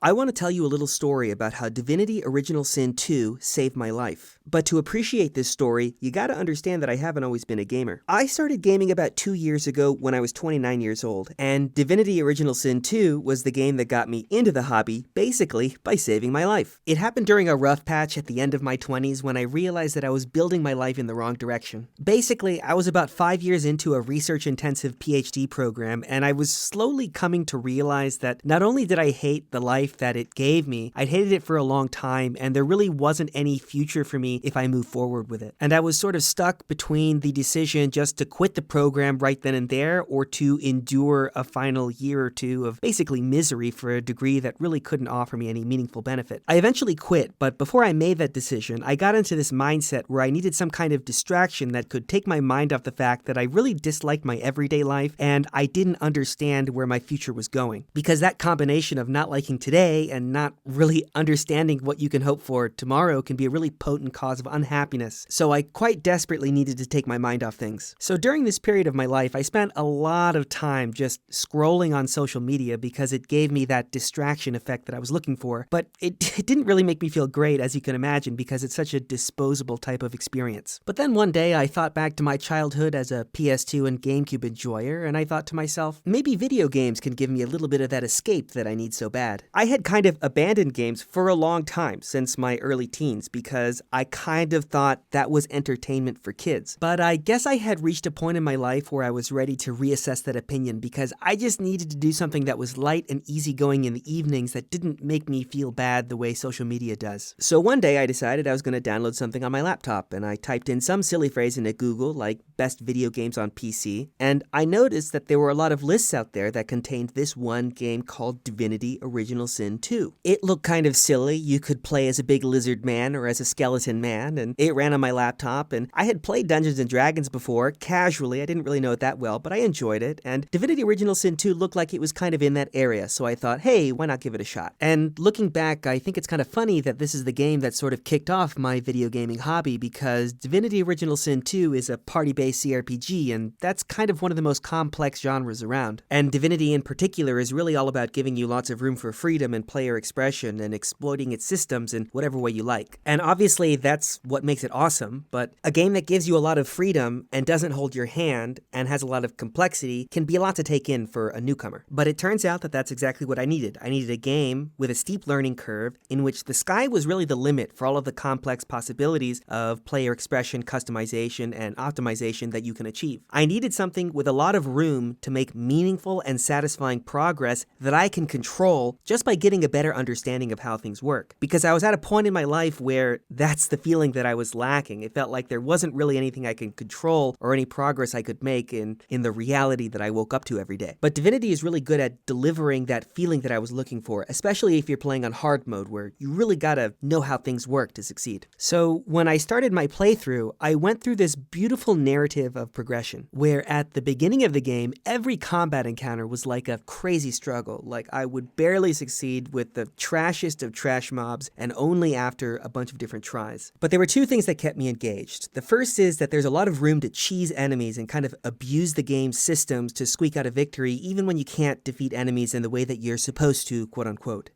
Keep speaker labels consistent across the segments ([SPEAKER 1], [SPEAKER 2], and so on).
[SPEAKER 1] I want to tell you a little story about how Divinity Original Sin 2 saved my life. But to appreciate this story, you gotta understand that I haven't always been a gamer. I started gaming about 2 years ago when I was 29 years old, and Divinity Original Sin 2 was the game that got me into the hobby, basically by saving my life. It happened during a rough patch at the end of my 20s when I realized that I was building my life in the wrong direction. Basically, I was about 5 years into a research-intensive PhD program, and I was slowly coming to realize that not only did I hate the life that it gave me, I'd hated it for a long time, and there really wasn't any future for me if I moved forward with it. And I was sort of stuck between the decision just to quit the program right then and there, or to endure a final year or two of basically misery for a degree that really couldn't offer me any meaningful benefit. I eventually quit, but before I made that decision, I got into this mindset where I needed some kind of distraction that could take my mind off the fact that I really disliked my everyday life, and I didn't understand where my future was going. Because that combination of not liking today and not really understanding what you can hope for tomorrow can be a really potent cause of unhappiness. So I quite desperately needed to take my mind off things. So during this period of my life, I spent a lot of time just scrolling on social media because it gave me that distraction effect that I was looking for. But it didn't really make me feel great, as you can imagine, because it's such a disposable type of experience. But then one day I thought back to my childhood as a PS2 and GameCube enjoyer, and I thought to myself, maybe video games can give me a little bit of that escape that I need so bad. I had kind of abandoned games for a long time, since my early teens, because I kind of thought that was entertainment for kids. But I guess I had reached a point in my life where I was ready to reassess that opinion, because I just needed to do something that was light and easygoing in the evenings that didn't make me feel bad the way social media does. So one day I decided I was going to download something on my laptop, and I typed in some silly phrase into Google, like best video games on PC, and I noticed that there were a lot of lists out there that contained this one game called Divinity Original Sin 2. It looked kind of silly. You could play as a big lizard man or as a skeleton man, and it ran on my laptop, and I had played Dungeons & Dragons before, casually. I didn't really know it that well, but I enjoyed it, and Divinity Original Sin 2 looked like it was kind of in that area, so I thought, hey, why not give it a shot? And looking back, I think it's kind of funny that this is the game that sort of kicked off my video gaming hobby, because Divinity Original Sin 2 is a party-based CRPG, and that's kind of one of the most complex genres around. And Divinity in particular is really all about giving you lots of room for freedom and player expression and exploiting its systems in whatever way you like. And obviously that's what makes it awesome, but a game that gives you a lot of freedom and doesn't hold your hand and has a lot of complexity can be a lot to take in for a newcomer. But it turns out that that's exactly what I needed. I needed a game with a steep learning curve in which the sky was really the limit for all of the complex possibilities of player expression, customization, and optimization that you can achieve. I needed something with a lot of room to make meaningful and satisfying progress that I can control just by getting a better understanding of how things work. Because I was at a point in my life where that's the feeling that I was lacking. It felt like there wasn't really anything I could control or any progress I could make in the reality that I woke up to every day. But Divinity is really good at delivering that feeling that I was looking for, especially if you're playing on hard mode, where you really gotta know how things work to succeed. So when I started my playthrough, I went through this beautiful narrative of progression, where at the beginning of the game, every combat encounter was like a crazy struggle. Like I would barely succeed with the trashiest of trash mobs, and only after a bunch of different tries. But there were two things that kept me engaged. The first is that there's a lot of room to cheese enemies and kind of abuse the game's systems to squeak out a victory, even when you can't defeat enemies in the way that you're supposed to, quote unquote.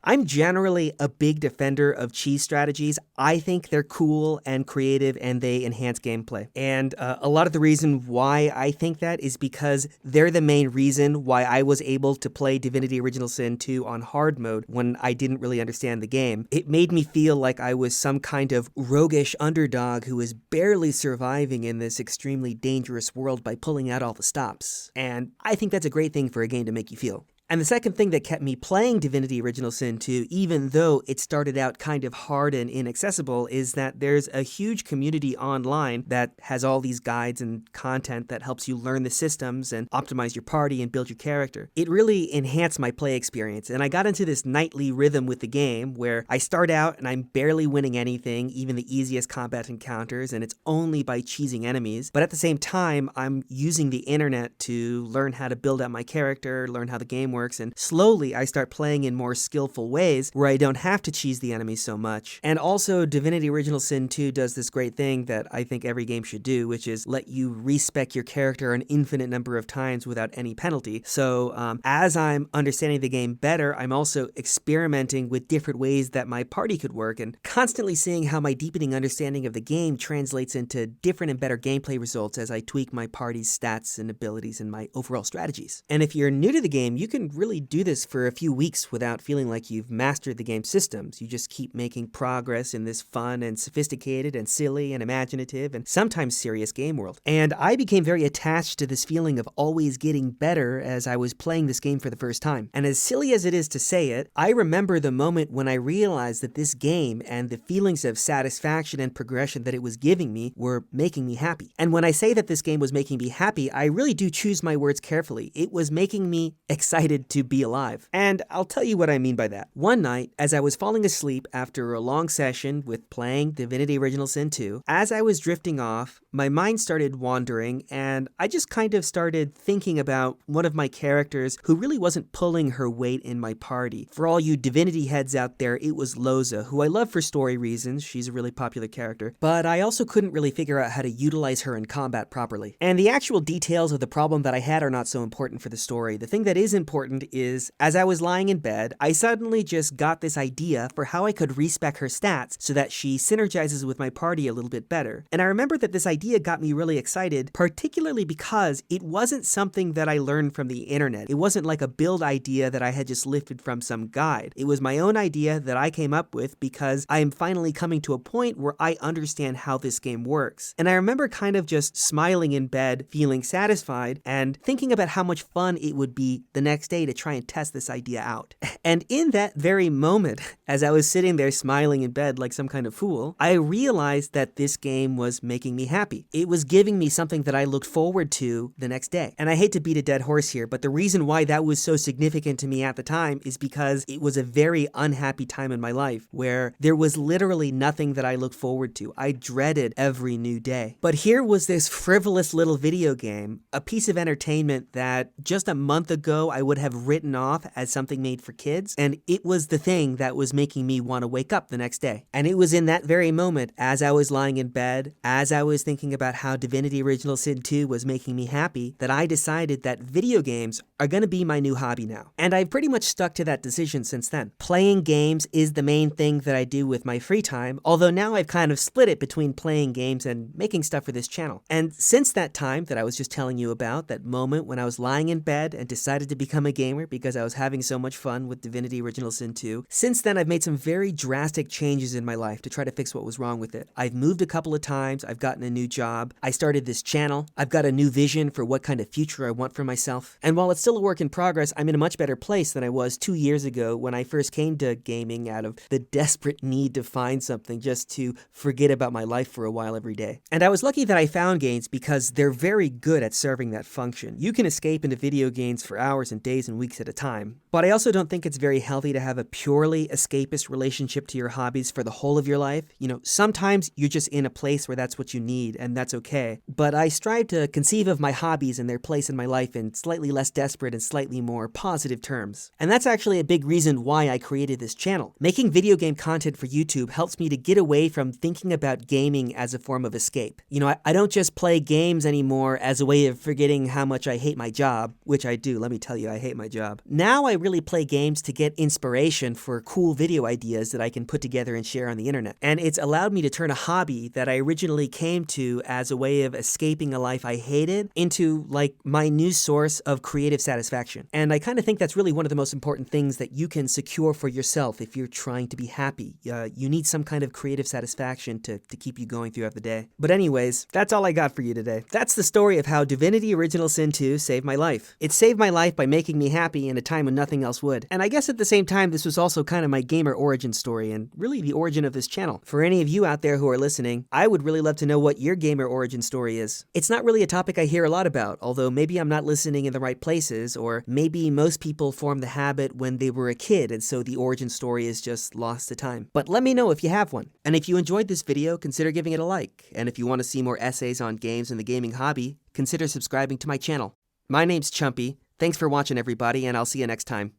[SPEAKER 1] I'm generally a big defender of cheese strategies. I think they're cool and creative, and they enhance gameplay. And a lot of the reason why I think that is because they're the main reason why I was able to play Divinity Original Sin 2 on hard mode when I didn't really understand the game. It made me feel like I was some kind of roguish underdog who was barely surviving in this extremely dangerous world by pulling out all the stops. And I think that's a great thing for a game to make you feel. And the second thing that kept me playing Divinity Original Sin 2, even though it started out kind of hard and inaccessible, is that there's a huge community online that has all these guides and content that helps you learn the systems and optimize your party and build your character. It really enhanced my play experience, and I got into this nightly rhythm with the game where I start out and I'm barely winning anything, even the easiest combat encounters, and it's only by cheesing enemies. But at the same time, I'm using the internet to learn how to build out my character, learn how the game works, and slowly I start playing in more skillful ways where I don't have to cheese the enemies so much. And also, Divinity Original Sin 2 does this great thing that I think every game should do, which is let you respec your character an infinite number of times without any penalty. So as I'm understanding the game better, I'm also experimenting with different ways that my party could work and constantly seeing how my deepening understanding of the game translates into different and better gameplay results as I tweak my party's stats and abilities and my overall strategies. And if you're new to the game, you can really do this for a few weeks without feeling like you've mastered the game's systems. You just keep making progress in this fun and sophisticated and silly and imaginative and sometimes serious game world. And I became very attached to this feeling of always getting better as I was playing this game for the first time. And as silly as it is to say it, I remember the moment when I realized that this game and the feelings of satisfaction and progression that it was giving me were making me happy. And when I say that this game was making me happy, I really do choose my words carefully. It was making me excited to be alive. And I'll tell you what I mean by that. One night, as I was falling asleep after a long session with playing Divinity Original Sin 2, as I was drifting off, my mind started wandering, and I just kind of started thinking about one of my characters who really wasn't pulling her weight in my party. For all you Divinity heads out there, it was Lohse, who I love for story reasons. She's a really popular character, but I also couldn't really figure out how to utilize her in combat properly. And the actual details of the problem that I had are not so important for the story. The thing that is important is, as I was lying in bed, I suddenly just got this idea for how I could respec her stats so that she synergizes with my party a little bit better. And I remember that this idea got me really excited, particularly because it wasn't something that I learned from the internet. It wasn't like a build idea that I had just lifted from some guide. It was my own idea that I came up with because I am finally coming to a point where I understand how this game works. And I remember kind of just smiling in bed, feeling satisfied, and thinking about how much fun it would be the next day to try and test this idea out. And in that very moment, as I was sitting there smiling in bed like some kind of fool, I realized that this game was making me happy. It was giving me something that I looked forward to the next day. And I hate to beat a dead horse here, but the reason why that was so significant to me at the time is because it was a very unhappy time in my life where there was literally nothing that I looked forward to. I dreaded every new day. But here was this frivolous little video game, a piece of entertainment that just a month ago I would have written off as something made for kids, and it was the thing that was making me want to wake up the next day. And it was in that very moment, as I was lying in bed, as I was thinking about how Divinity Original Sin 2 was making me happy, that I decided that video games are going to be my new hobby now. And I've pretty much stuck to that decision since then. Playing games is the main thing that I do with my free time, although now I've kind of split it between playing games and making stuff for this channel. And since that time that I was just telling you about, that moment when I was lying in bed and decided to become a gamer because I was having so much fun with Divinity Original Sin 2, since then I've made some very drastic changes in my life to try to fix what was wrong with it. I've moved a couple of times, I've gotten a new job, I started this channel, I've got a new vision for what kind of future I want for myself. And while it's still a work in progress, I'm in a much better place than I was 2 years ago when I first came to gaming out of the desperate need to find something just to forget about my life for a while every day. And I was lucky that I found games because they're very good at serving that function. You can escape into video games for hours and days and weeks at a time, but I also don't think it's very healthy to have a purely escapist relationship to your hobbies for the whole of your life. You know, sometimes you're just in a place where that's what you need, and that's okay. But I strive to conceive of my hobbies and their place in my life in slightly less desperate and slightly more positive terms. And that's actually a big reason why I created this channel. Making video game content for YouTube helps me to get away from thinking about gaming as a form of escape. You know, I don't just play games anymore as a way of forgetting how much I hate my job, which I do, let me tell you, I hate my job. Now I really play games to get inspiration for cool video ideas that I can put together and share on the internet. And it's allowed me to turn a hobby that I originally came to as a way of escaping a life I hated into like my new source of creative satisfaction. And I kind of think that's really one of the most important things that you can secure for yourself if you're trying to be happy. You need some kind of creative satisfaction to keep you going throughout the day. But anyways, that's all I got for you today. That's the story of how Divinity Original Sin 2 saved my life. It saved my life by making me happy in a time when nothing else would. And I guess at the same time, this was also kind of my gamer origin story and really the origin of this channel. For any of you out there who are listening, I would really love to know what your gamer origin story is. It's not really a topic I hear a lot about, although maybe I'm not listening in the right places, or maybe most people form the habit when they were a kid and so the origin story is just lost to time. But let me know if you have one. And if you enjoyed this video, consider giving it a like. And if you want to see more essays on games and the gaming hobby, consider subscribing to my channel. My name's Chumpy, Thanks for watching, everybody, and I'll see you next time.